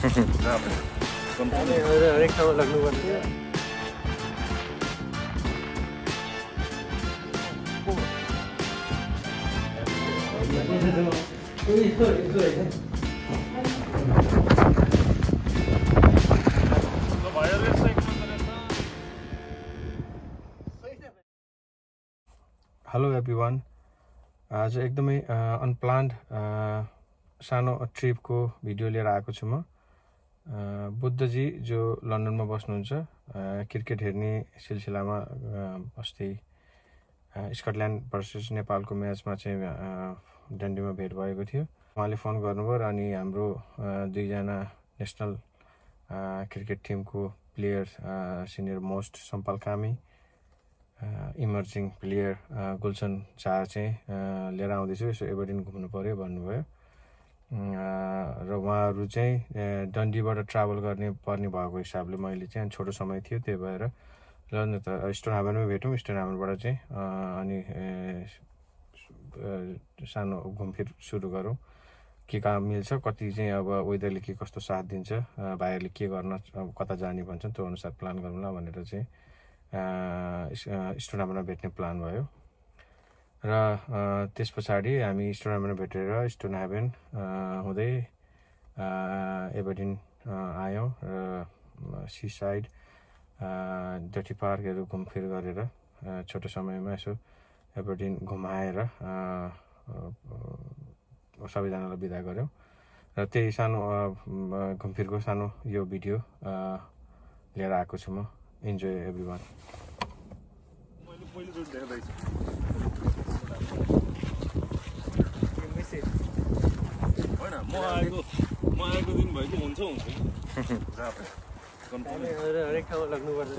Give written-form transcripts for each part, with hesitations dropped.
हरेक ठाउँमा लाग्नुपर्छ। हेलो एभ्रिवान, आज एकदमै अनप्लान्ड सानो ट्रिपको भिडियो लिएर आएको छु म। बुद्धजी जो लन्डनमा बस्नुहुन्छ, क्रिकेट हेर्ने सिलसिलामा अस्ति स्कटल्यान्ड भर्सेस नेपालको म्याचमा चाहिँ डन्डीमा भेट भएको थियो। उहाँले फोन गर्नुभयो र अनि हाम्रो दुईजना नेसनल क्रिकेट टिमको प्लेयर सिनियर मोस्ट सम्पाल कामी, इमर्जिङ प्लेयर गुलसन शाह चाहिँ लिएर आउँदैछु, यसो एबरडिन घुम्नु पर्यो भन्नुभयो। र उहाँहरू चाहिँ डन्डीबाट ट्राभल पर्ने भएको हिसाबले मैले चाहिँ छोटो समय थियो, त्यही भएर ल न त स्टोनहार्बरमा भेटौँ, स्टोनहार्बरबाट चाहिँ अनि सानो घुमफिर सुरु गरौँ। के काम मिल्छ, कति चाहिँ अब वेदरले के कस्तो साथ दिन्छ, भाइहरूले के गर्न कता जाने भन्छन्, त्यो अनुसार प्लान गरौँला भनेर चाहिँ स्टोनहार्बरमा भेट्ने प्लान भयो। र त्यस पछाडि हामी स्टोनहार्बरमा भेटेर स्टोनहार्बन हुँदै एबरडिन आयौँ र सी साइड डटी पार्कहरू घुमफिर गरेर छोटो समयमा यसो एबरडिन घुमाएर सबैजनालाई बिदा गऱ्यौँ। र त्यही सानो घुमफिरको सानो यो भिडियो लिएर आएको छु म। Enjoy everyone. म आएको दिन भएको हुन्छ हरेक ठाउँमा लाग्नुपर्छ।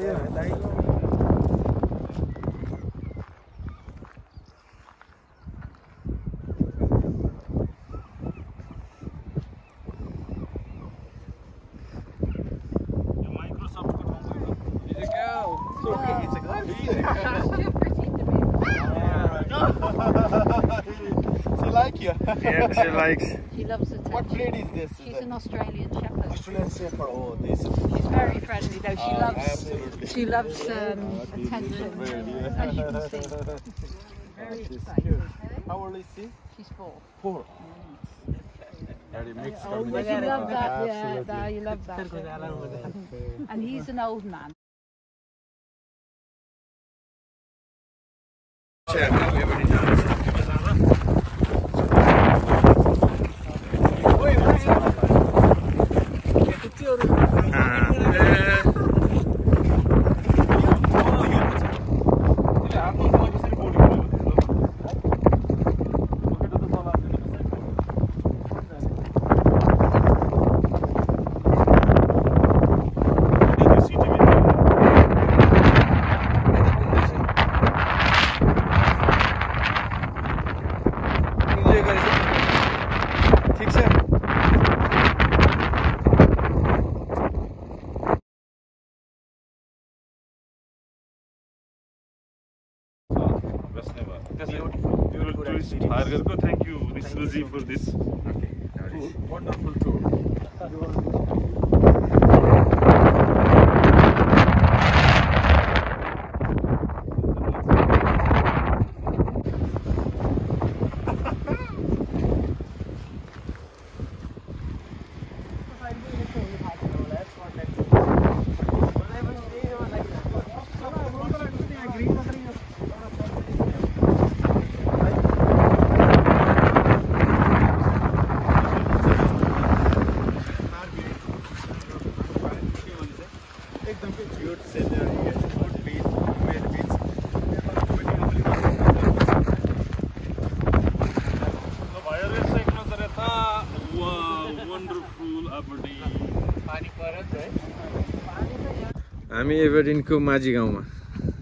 Yeah, she likes. She loves attention. What breed is this? She's an Australian Shepherd. Australian Shepherd. Oh, this. She's very friendly though. She loves. Absolutely. She loves attention, as you can see. Very excited. How old is she? She's 4. 4. Very mixed Oh, but you love that. Yeah, you love that. And he's an old man. Thank you, Miss Suzy, for this. Okay, Wonderful tour. हामी एबरडिनको माझी गाउँमा।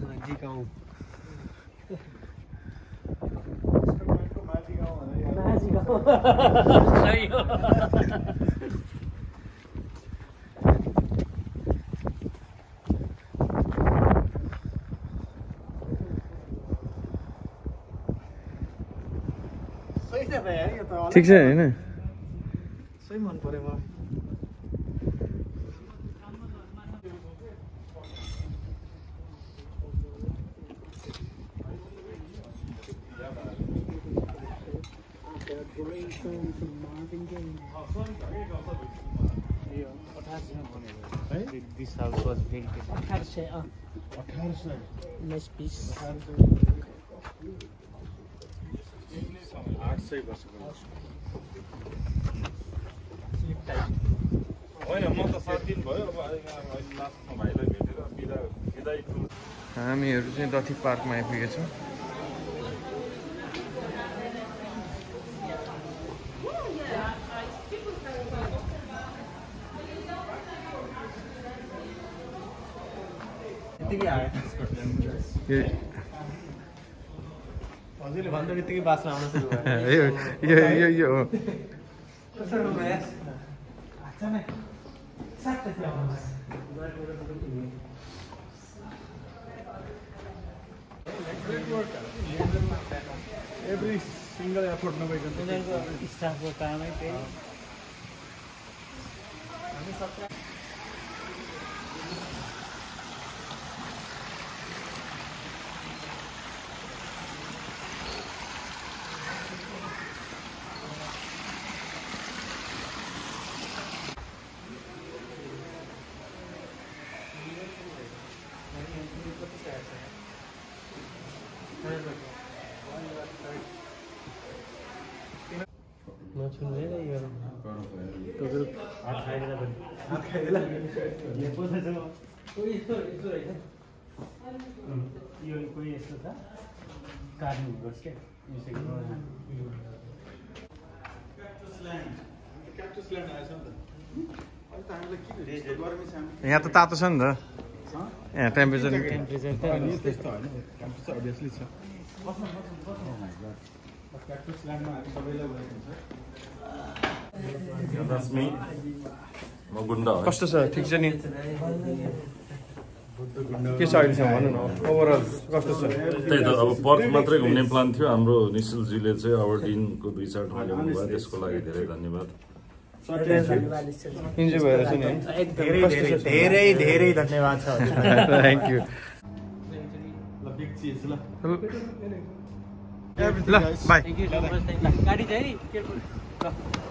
सही छ यार, यो त ठीक छ हैन? सही मन पर्यो मलाई। This house was built in 1800 19 20 800 वर्षको होइन म त 7 दिन भयो अब अहिले लास्टमा भाइलाई भेटेर बिदाई हामीहरू चाहिँ दथी पार्कमा आइपुगेछौँ हजुरले भन्दा बित्तिकै बास्न आउन सुरु भयो यो एभ्री सिंगल एफोर्ट नभइकन स्टाफको कामै त्यही यहाँ त तातो छ नि त यहाँ टेम्परेचर कस्तो छ ठिक छ नि के छ अहिलेसम्म भन्नु न ओभरअल कस्तो छ त्यही त अब पर्थ मात्रै घुम्ने प्लान थियो हाम्रो निश्चलजीले चाहिँ अबरडिनको 2-4 ठाउँ ल्याउनु भयो त्यसको लागि धेरै धन्यवाद इन्जोय भइरहेछ नि धेरै धेरै धन्यवाद छ थ्याङ्क यू ल बाई गाडी चाहिँ ल